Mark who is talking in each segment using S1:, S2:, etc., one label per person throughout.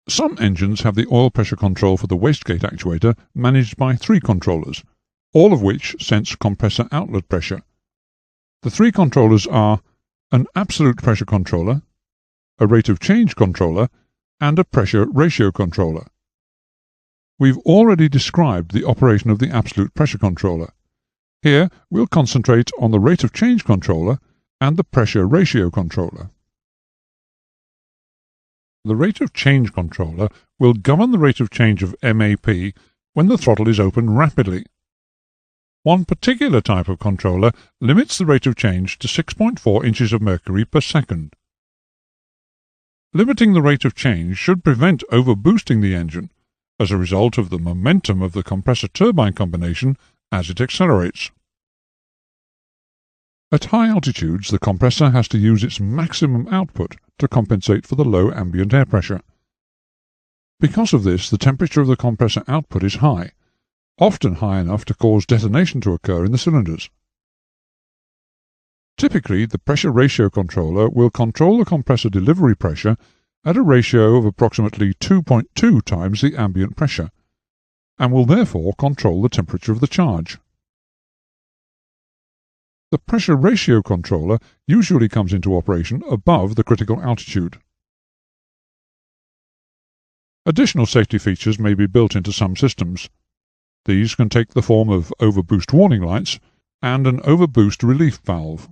S1: Some engines have the oil pressure control for the wastegate actuator managed by 3 controllers, all of which sense compressor outlet pressure. The 3 controllers are an absolute pressure controller, a rate of change controller, and a pressure ratio controller. We've already described the operation of the absolute pressure controller. Here we'll concentrate on the rate of change controller and the pressure ratio controller. The rate of change controller will govern the rate of change of MAP when the throttle is open rapidly. One particular type of controller limits the rate of change to 6.4 inches of mercury per second. Limiting the rate of change should prevent overboosting the engine as a result of the momentum of the compressor-turbine combination as it accelerates. At high altitudes, the compressor has to use its maximum output to compensate for the low ambient air pressure. Because of this, the temperature of the compressor output is high, often high enough to cause detonation to occur in the cylinders. Typically, the pressure ratio controller will control the compressor delivery pressure at a ratio of approximately 2.2 times the ambient pressure, and will therefore control the temperature of the charge. The pressure ratio controller usually comes into operation above the critical altitude. Additional safety features may be built into some systems. These can take the form of overboost warning lights and an overboost relief valve.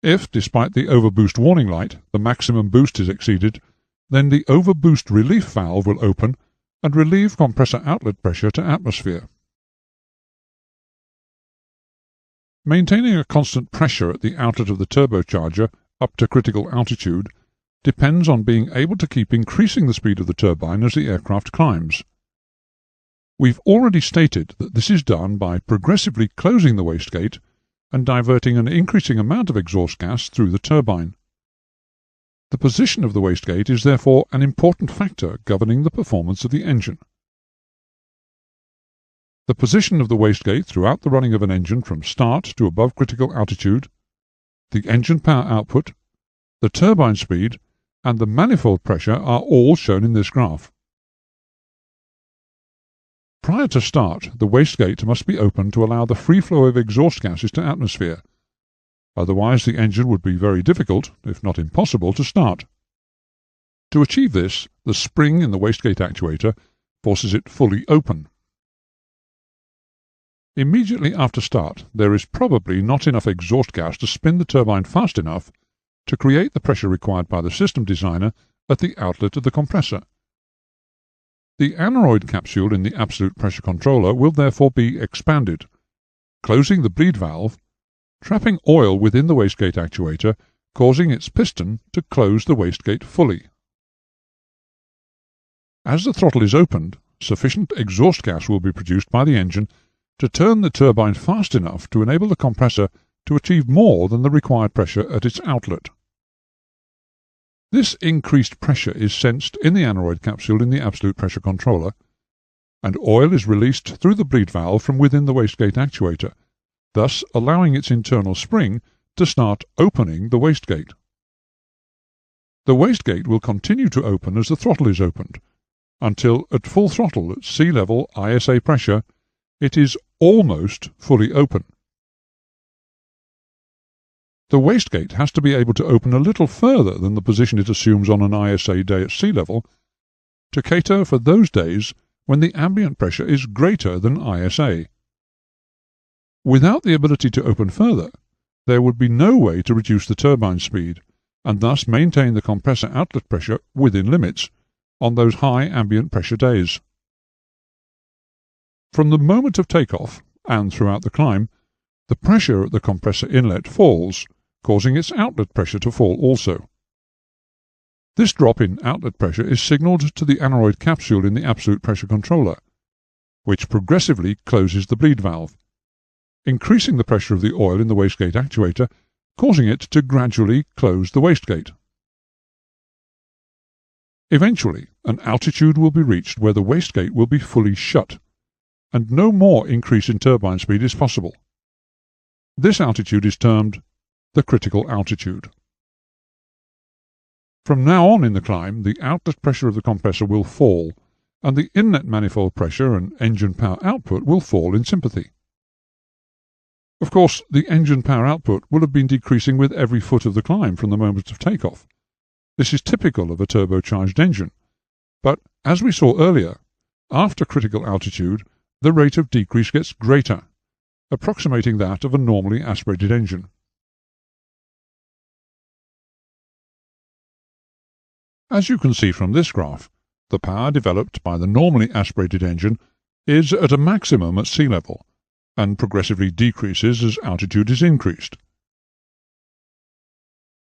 S1: If, despite the overboost warning light, the maximum boost is exceeded, then the overboost relief valve will open and relieve compressor outlet pressure to atmosphere. Maintaining a constant pressure at the outlet of the turbocharger up to critical altitude depends on being able to keep increasing the speed of the turbine as the aircraft climbs. We've already stated that this is done by progressively closing the wastegate and diverting an increasing amount of exhaust gas through the turbine. The position of the wastegate is therefore an important factor governing the performance of the engine. The position of the wastegate throughout the running of an engine from start to above critical altitude, the engine power output, the turbine speed, and the manifold pressure are all shown in this graph. Prior to start, the wastegate must be open to allow the free flow of exhaust gases to atmosphere. Otherwise, the engine would be very difficult, if not impossible, to start. To achieve this, the spring in the wastegate actuator forces it fully open. Immediately after start, there is probably not enough exhaust gas to spin the turbine fast enough to create the pressure required by the system designer at the outlet of the compressor. The aneroid capsule in the absolute pressure controller will therefore be expanded, closing the bleed valve, trapping oil within the wastegate actuator, causing its piston to close the wastegate fully. As the throttle is opened, sufficient exhaust gas will be produced by the engine to turn the turbine fast enough to enable the compressor to achieve more than the required pressure at its outlet. This increased pressure is sensed in the aneroid capsule in the absolute pressure controller, and oil is released through the bleed valve from within the wastegate actuator, thus allowing its internal spring to start opening the wastegate. The wastegate will continue to open as the throttle is opened, until at full throttle at sea level ISA pressure it is almost fully open. The wastegate has to be able to open a little further than the position it assumes on an ISA day at sea level to cater for those days when the ambient pressure is greater than ISA. Without the ability to open further, there would be no way to reduce the turbine speed and thus maintain the compressor outlet pressure within limits on those high ambient pressure days. From the moment of takeoff, and throughout the climb, the pressure at the compressor inlet falls, causing its outlet pressure to fall also. This drop in outlet pressure is signalled to the aneroid capsule in the absolute pressure controller, which progressively closes the bleed valve, increasing the pressure of the oil in the wastegate actuator, causing it to gradually close the wastegate. Eventually, an altitude will be reached where the wastegate will be fully shut, and no more increase in turbine speed is possible. This altitude is termed the critical altitude. From now on in the climb, the outlet pressure of the compressor will fall, and the inlet manifold pressure and engine power output will fall in sympathy. Of course, the engine power output will have been decreasing with every foot of the climb from the moment of takeoff. This is typical of a turbocharged engine, but as we saw earlier, after critical altitude, the rate of decrease gets greater, approximating that of a normally aspirated engine. As you can see from this graph, the power developed by the normally aspirated engine is at a maximum at sea level, and progressively decreases as altitude is increased.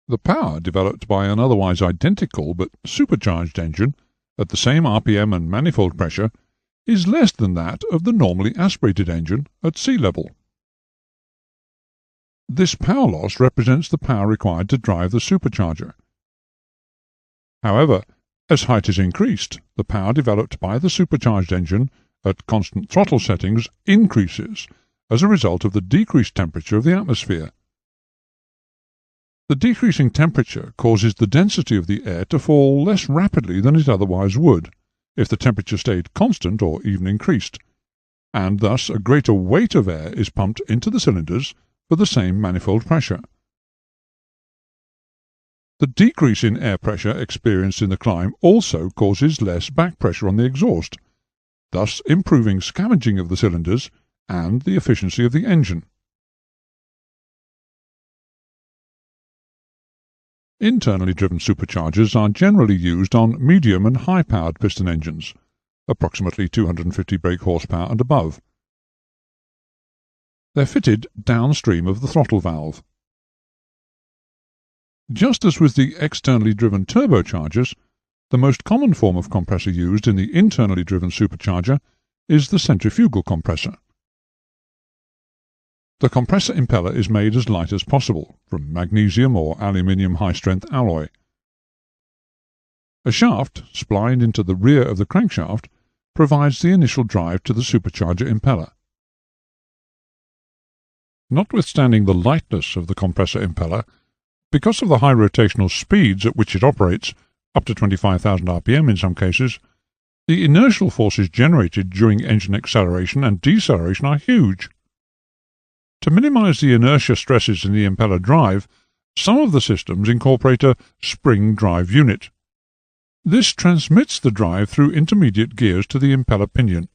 S1: The power developed by an otherwise identical but supercharged engine at the same RPM and manifold pressure is less than that of the normally aspirated engine at sea level. This power loss represents the power required to drive the supercharger. However, as height is increased, the power developed by the supercharged engine at constant throttle settings increases as a result of the decreased temperature of the atmosphere. The decreasing temperature causes the density of the air to fall less rapidly than it otherwise would if the temperature stayed constant or even increased, and thus a greater weight of air is pumped into the cylinders for the same manifold pressure. The decrease in air pressure experienced in the climb also causes less back pressure on the exhaust, thus improving scavenging of the cylinders and the efficiency of the engine. Internally driven superchargers are generally used on medium and high-powered piston engines, approximately 250 brake horsepower and above. They're fitted downstream of the throttle valve. Just as with the externally driven turbochargers, the most common form of compressor used in the internally driven supercharger is the centrifugal compressor. The compressor impeller is made as light as possible from magnesium or aluminium high-strength alloy. A shaft, splined into the rear of the crankshaft, provides the initial drive to the supercharger impeller. Notwithstanding the lightness of the compressor impeller, because of the high rotational speeds at which it operates, up to 25,000 RPM in some cases, the inertial forces generated during engine acceleration and deceleration are huge. To minimize the inertia stresses in the impeller drive, some of the systems incorporate a spring drive unit. This transmits the drive through intermediate gears to the impeller pinion,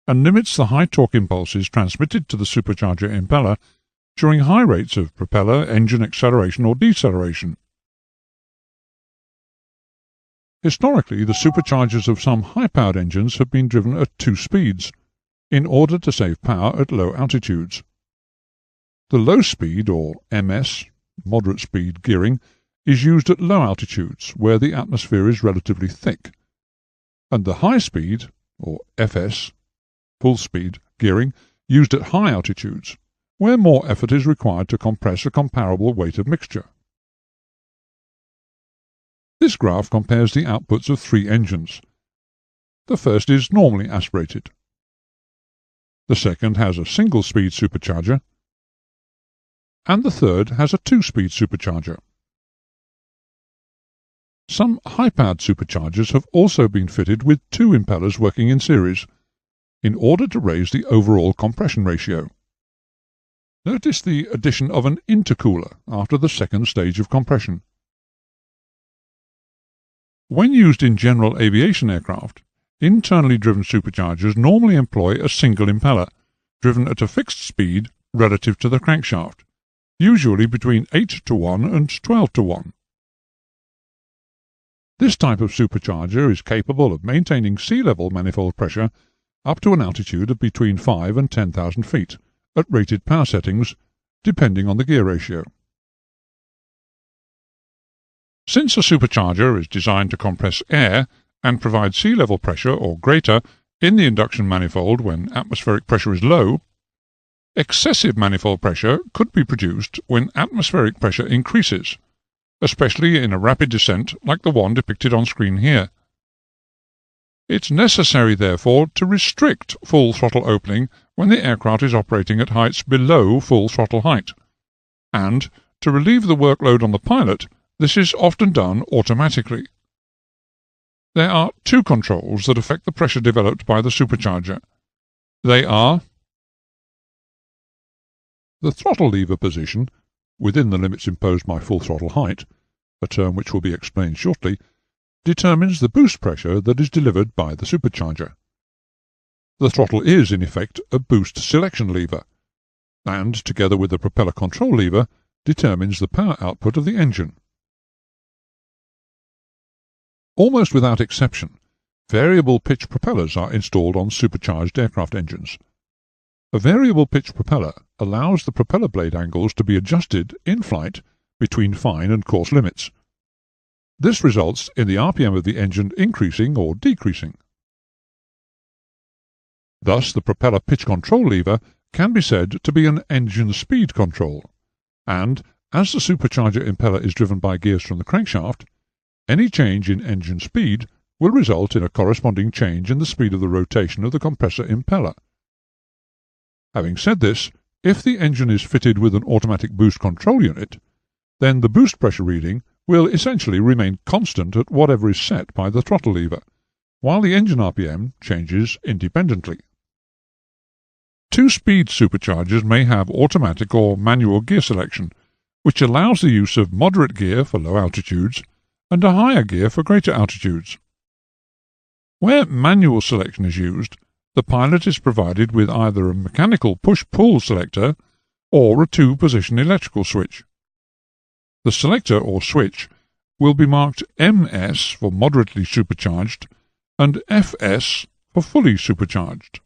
S1: and limits the high torque impulses transmitted to the supercharger impeller during high rates of propeller engine acceleration or deceleration. Historically, the superchargers of some high-powered engines have been driven at 2 speeds, in order to save power at low altitudes. The low speed, or MS, moderate speed gearing, is used at low altitudes, where the atmosphere is relatively thick, and the high speed, or FS, full speed gearing, used at high altitudes, where more effort is required to compress a comparable weight of mixture. This graph compares the outputs of 3 engines. The first is normally aspirated. The second has a single-speed supercharger, and the third has a 2-speed supercharger. Some high-powered superchargers have also been fitted with 2 impellers working in series, in order to raise the overall compression ratio. Notice the addition of an intercooler after the second stage of compression. When used in general aviation aircraft, internally driven superchargers normally employ a single impeller, driven at a fixed speed relative to the crankshaft, usually between 8:1 and 12:1. This type of supercharger is capable of maintaining sea-level manifold pressure up to an altitude of between 5 and 10,000 feet, at rated power settings, depending on the gear ratio. Since a supercharger is designed to compress air and provide sea-level pressure or greater in the induction manifold when atmospheric pressure is low, excessive manifold pressure could be produced when atmospheric pressure increases, especially in a rapid descent like the one depicted on screen here. It's necessary, therefore, to restrict full throttle opening when the aircraft is operating at heights below full throttle height, and, to relieve the workload on the pilot, This is often done automatically. There are two controls that affect the pressure developed by the supercharger. They are the throttle lever position, within the limits imposed by full throttle height, a term which will be explained shortly, determines the boost pressure that is delivered by the supercharger. The throttle is, in effect, a boost selection lever, and, together with the propeller control lever, determines the power output of the engine. Almost without exception, variable pitch propellers are installed on supercharged aircraft engines. A variable pitch propeller allows the propeller blade angles to be adjusted in flight between fine and coarse limits. This results in the RPM of the engine increasing or decreasing. Thus, the propeller pitch control lever can be said to be an engine speed control, and, as the supercharger impeller is driven by gears from the crankshaft, any change in engine speed will result in a corresponding change in the speed of the rotation of the compressor impeller. Having said this, if the engine is fitted with an automatic boost control unit, then the boost pressure reading will essentially remain constant at whatever is set by the throttle lever, while the engine RPM changes independently. Two-speed superchargers may have automatic or manual gear selection, which allows the use of moderate gear for low altitudes and a higher gear for greater altitudes. Where manual selection is used, the pilot is provided with either a mechanical push-pull selector or a two-position electrical switch. The selector or switch will be marked MS for moderately supercharged and FS for fully supercharged.